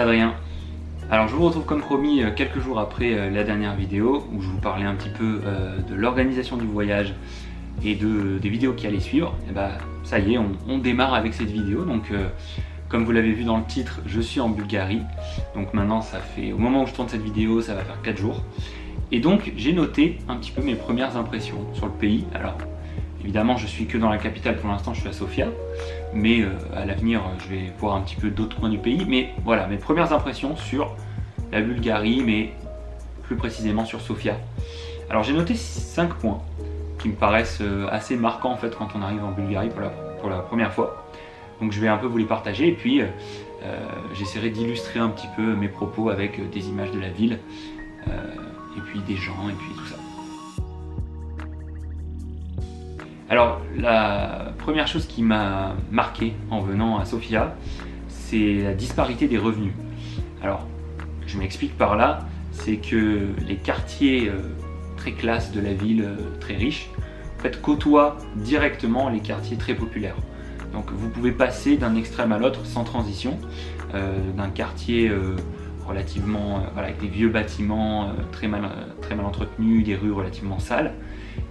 Adrien. Alors je vous retrouve comme promis quelques jours après la dernière vidéo où je vous parlais un petit peu de l'organisation du voyage et des vidéos qui allaient suivre. Et bah ça y est, on démarre avec cette vidéo. Donc comme vous l'avez vu dans le titre, je suis en Bulgarie. Donc maintenant ça fait, au moment où je tourne cette vidéo, ça va faire 4 jours. Et donc j'ai noté un petit peu mes premières impressions sur le pays. Alors évidemment je suis que dans la capitale pour l'instant, je suis à Sofia. Mais à l'avenir je vais voir un petit peu d'autres coins du pays. Mais voilà, mes premières impressions sur la Bulgarie, mais plus précisément sur Sofia. Alors j'ai noté 5 points qui me paraissent assez marquants en fait quand on arrive en Bulgarie pour la première fois. Donc je vais un peu vous les partager et puis j'essaierai d'illustrer un petit peu mes propos avec des images de la ville et puis des gens et puis tout ça. Alors la première chose qui m'a marqué en venant à Sofia, c'est la disparité des revenus. Alors je m'explique par là, c'est que les quartiers très classe de la ville, très riches, en fait côtoient directement les quartiers très populaires. Donc vous pouvez passer d'un extrême à l'autre sans transition, d'un quartier relativement avec des vieux bâtiments très mal entretenus, des rues relativement sales,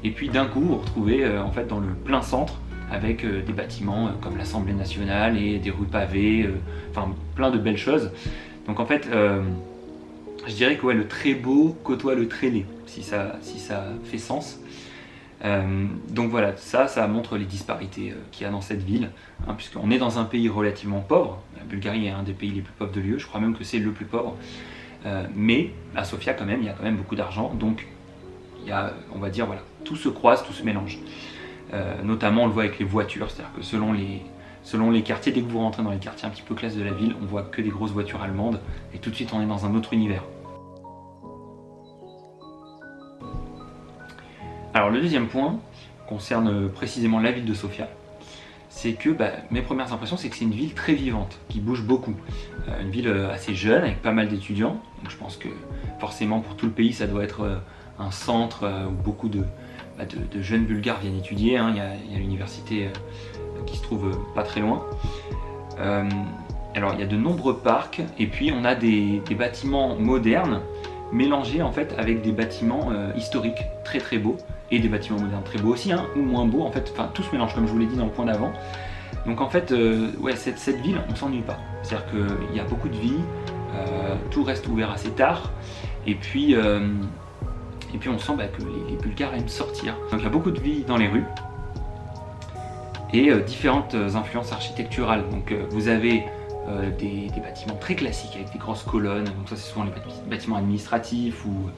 et puis d'un coup vous vous retrouvez en fait dans le plein centre avec des bâtiments comme l'Assemblée nationale et des rues pavées, enfin plein de belles choses. Donc en fait je dirais que ouais, le très beau côtoie le très laid, si ça fait sens. Donc voilà, ça montre les disparités qu'il y a dans cette ville, hein, puisqu'on est dans un pays relativement pauvre. La Bulgarie est un des pays les plus pauvres de l'UE, je crois même que c'est le plus pauvre. Mais à Sofia quand même, il y a quand même beaucoup d'argent, donc il y a, on va dire, voilà, tout se croise, tout se mélange. Notamment on le voit avec les voitures, c'est-à-dire que selon les quartiers, dès que vous rentrez dans les quartiers un petit peu classe de la ville, on voit que des grosses voitures allemandes, et tout de suite on est dans un autre univers. Alors le deuxième point concerne précisément la ville de Sofia. C'est que mes premières impressions, c'est que c'est une ville très vivante, qui bouge beaucoup. Une ville assez jeune, avec pas mal d'étudiants. Donc je pense que forcément pour tout le pays, ça doit être un centre où beaucoup de jeunes Bulgares viennent étudier. Hein. Il y a l'université qui se trouve pas très loin. Alors il y a de nombreux parcs, et puis on a des bâtiments modernes, mélangés en fait avec des bâtiments historiques très très beaux. Et des bâtiments modernes très beaux aussi, hein, ou moins beaux, en fait, enfin tout se mélange comme je vous l'ai dit dans le point d'avant. Donc en fait, ouais, cette ville, on ne s'ennuie pas. C'est-à-dire qu'il y a beaucoup de vie, tout reste ouvert assez tard, et puis on sent que les Bulgares aiment sortir. Donc il y a beaucoup de vie dans les rues, et différentes influences architecturales. Donc vous avez des bâtiments très classiques, avec des grosses colonnes, donc ça c'est souvent les bâtiments administratifs, ou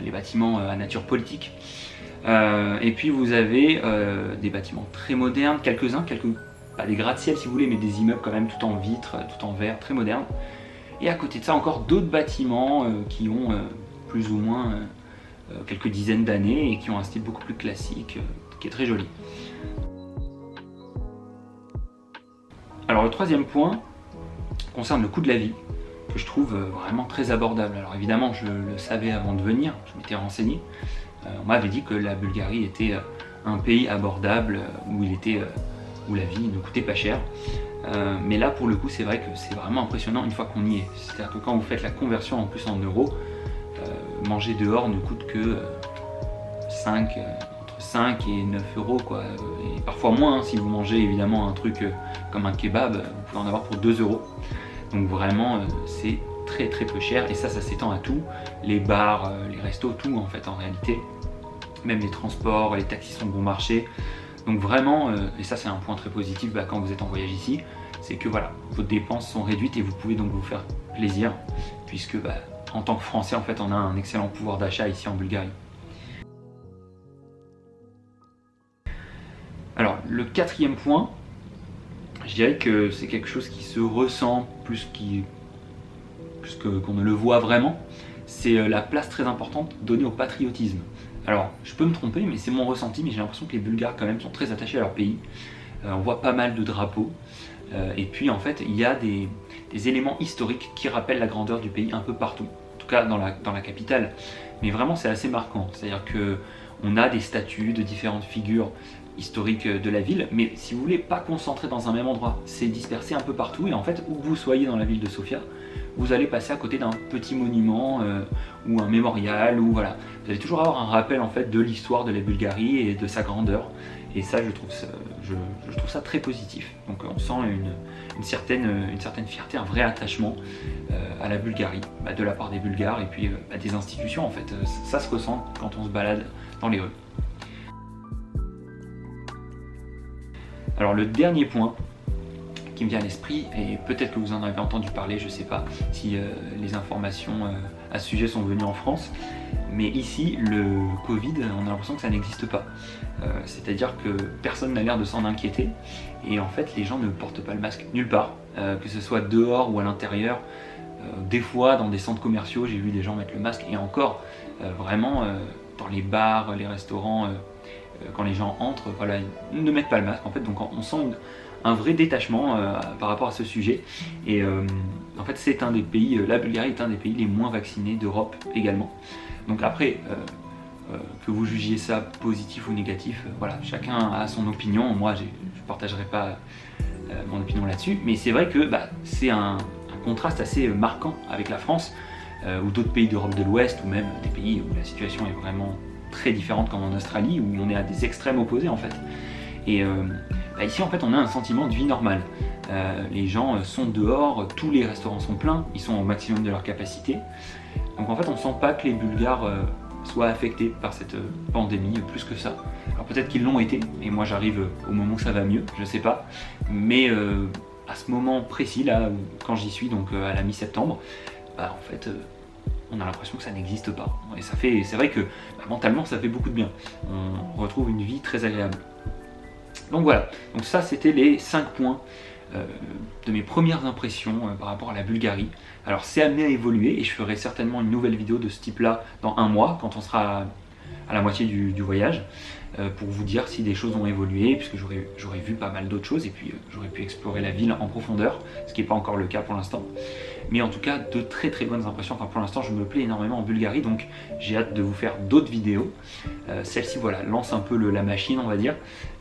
les bâtiments à nature politique. Et puis vous avez des bâtiments très modernes, quelques-uns, pas des gratte-ciel si vous voulez, mais des immeubles quand même tout en vitre, tout en verre, très modernes. Et à côté de ça encore d'autres bâtiments qui ont plus ou moins quelques dizaines d'années et qui ont un style beaucoup plus classique, qui est très joli. Alors le troisième point concerne le coût de la vie, que je trouve vraiment très abordable. Alors évidemment je le savais avant de venir, je m'étais renseigné. On m'avait dit que la Bulgarie était un pays abordable où la vie ne coûtait pas cher. Mais là pour le coup c'est vrai que c'est vraiment impressionnant une fois qu'on y est. C'est-à-dire que quand vous faites la conversion en plus en euros, manger dehors ne coûte que entre 5 et 9 euros quoi. Et parfois moins, hein, si vous mangez évidemment un truc comme un kebab, vous pouvez en avoir pour 2 euros. Donc vraiment c'est très très peu cher, et ça s'étend à tout, les bars, les restos, tout en fait en réalité, même les transports, les taxis sont bon marché. Donc vraiment, et ça c'est un point très positif quand vous êtes en voyage ici, c'est que voilà, vos dépenses sont réduites et vous pouvez donc vous faire plaisir, puisque en tant que Français en fait on a un excellent pouvoir d'achat ici en Bulgarie. Alors le quatrième point, je dirais que c'est quelque chose qui se ressent plus qu'on ne le voit vraiment, c'est la place très importante donnée au patriotisme. Alors, je peux me tromper, mais c'est mon ressenti, mais j'ai l'impression que les Bulgares quand même sont très attachés à leur pays. On voit pas mal de drapeaux, et puis en fait, il y a des éléments historiques qui rappellent la grandeur du pays un peu partout, en tout cas dans la capitale. Mais vraiment, c'est assez marquant, c'est-à-dire qu'on a des statues de différentes figures historiques de la ville, mais si vous voulez, pas concentré dans un même endroit, c'est dispersé un peu partout, et en fait, où que vous soyez dans la ville de Sofia, vous allez passer à côté d'un petit monument ou un mémorial, ou voilà. Vous allez toujours avoir un rappel en fait de l'histoire de la Bulgarie et de sa grandeur. Et ça, je trouve ça très positif. Donc on sent une certaine fierté, un vrai attachement à la Bulgarie, de la part des Bulgares et puis des institutions en fait. Ça se ressent quand on se balade dans les rues. Alors le dernier point qui me vient à l'esprit, et peut-être que vous en avez entendu parler, je ne sais pas si les informations à ce sujet sont venues en France, mais ici le Covid, on a l'impression que ça n'existe pas. C'est-à-dire que personne n'a l'air de s'en inquiéter, et en fait les gens ne portent pas le masque nulle part, que ce soit dehors ou à l'intérieur. Des fois dans des centres commerciaux j'ai vu des gens mettre le masque, et encore vraiment dans les bars, les restaurants, quand les gens entrent, voilà, ils ne mettent pas le masque en fait. Donc on sent un vrai détachement par rapport à ce sujet. Et en fait c'est un des pays, la Bulgarie est un des pays les moins vaccinés d'Europe également. Donc après, que vous jugiez ça positif ou négatif, voilà, chacun a son opinion. Moi je ne partagerai pas mon opinion là-dessus, mais c'est vrai que c'est un contraste assez marquant avec la France ou d'autres pays d'Europe de l'Ouest, ou même des pays où la situation est vraiment très différente, comme en Australie, où on est à des extrêmes opposés en fait. Et ici en fait on a un sentiment de vie normale. Les gens sont dehors, tous les restaurants sont pleins, ils sont au maximum de leur capacité. Donc en fait on ne sent pas que les Bulgares soient affectés par cette pandémie plus que ça. Alors peut-être qu'ils l'ont été, et moi j'arrive au moment où ça va mieux, je sais pas. Mais à ce moment précis là, quand j'y suis, donc à la mi-septembre, en fait on a l'impression que ça n'existe pas. Et c'est vrai que mentalement ça fait beaucoup de bien. On retrouve une vie très agréable. Donc voilà, donc ça c'était les 5 points de mes premières impressions par rapport à la Bulgarie. Alors c'est amené à évoluer, et je ferai certainement une nouvelle vidéo de ce type là dans un mois, quand on sera à la moitié du voyage, pour vous dire si des choses ont évolué, puisque j'aurais vu pas mal d'autres choses, et puis j'aurais pu explorer la ville en profondeur, ce qui n'est pas encore le cas pour l'instant. Mais en tout cas, de très très bonnes impressions. Enfin, pour l'instant je me plais énormément en Bulgarie, donc j'ai hâte de vous faire d'autres vidéos. Celle-ci, voilà, lance un peu la machine, on va dire.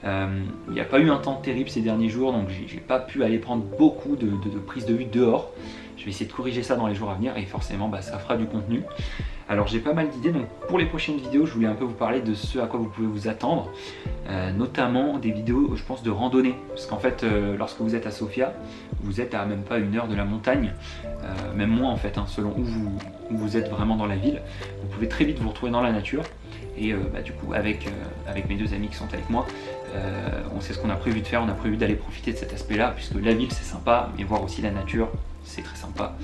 Il n'y a pas eu un temps terrible ces derniers jours, donc j'ai pas pu aller prendre beaucoup de prises de vue dehors. Je vais essayer de corriger ça dans les jours à venir, et forcément ça fera du contenu. Alors j'ai pas mal d'idées, donc pour les prochaines vidéos je voulais un peu vous parler de ce à quoi vous pouvez vous attendre, notamment des vidéos je pense de randonnée, parce qu'en fait lorsque vous êtes à Sofia, vous êtes à même pas 1 heure de la montagne, même moins en fait, selon où vous êtes vraiment dans la ville. Vous pouvez très vite vous retrouver dans la nature, et du coup avec mes 2 amis qui sont avec moi, on sait ce qu'on a prévu de faire. On a prévu d'aller profiter de cet aspect là, puisque la ville c'est sympa, mais voir aussi la nature c'est très sympa.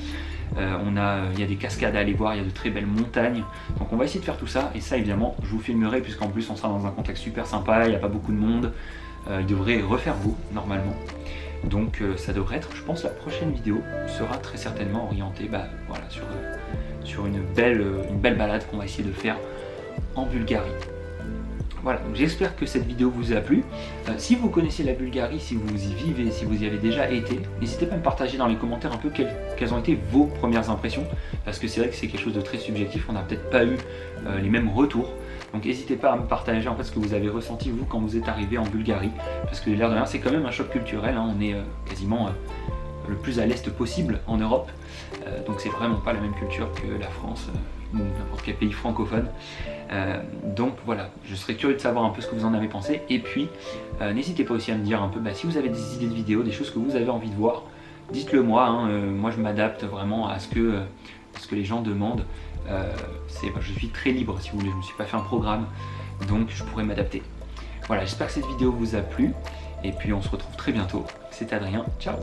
Il y a des cascades à aller voir, il y a de très belles montagnes, donc on va essayer de faire tout ça, et ça évidemment je vous filmerai, puisqu'en plus on sera dans un contexte super sympa, il n'y a pas beaucoup de monde, il devrait refaire beau normalement, donc ça devrait être, je pense, la prochaine vidéo sera très certainement orientée voilà, sur une belle balade qu'on va essayer de faire en Bulgarie. Voilà, donc j'espère que cette vidéo vous a plu. Si vous connaissez la Bulgarie, si vous y vivez, si vous y avez déjà été, n'hésitez pas à me partager dans les commentaires un peu quelles ont été vos premières impressions, parce que c'est vrai que c'est quelque chose de très subjectif, on n'a peut-être pas eu les mêmes retours. Donc n'hésitez pas à me partager en fait ce que vous avez ressenti vous quand vous êtes arrivé en Bulgarie, parce que l'air de rien c'est quand même un choc culturel, on est quasiment le plus à l'est possible en Europe, donc c'est vraiment pas la même culture que la France ou n'importe quel pays francophone. Donc voilà, je serais curieux de savoir un peu ce que vous en avez pensé, et puis n'hésitez pas aussi à me dire un peu si vous avez des idées de vidéos, des choses que vous avez envie de voir, dites-le moi, moi je m'adapte vraiment à ce que les gens demandent. Je suis très libre si vous voulez, je ne me suis pas fait un programme, donc je pourrais m'adapter. Voilà, j'espère que cette vidéo vous a plu, et puis on se retrouve très bientôt. C'était Adrien, ciao.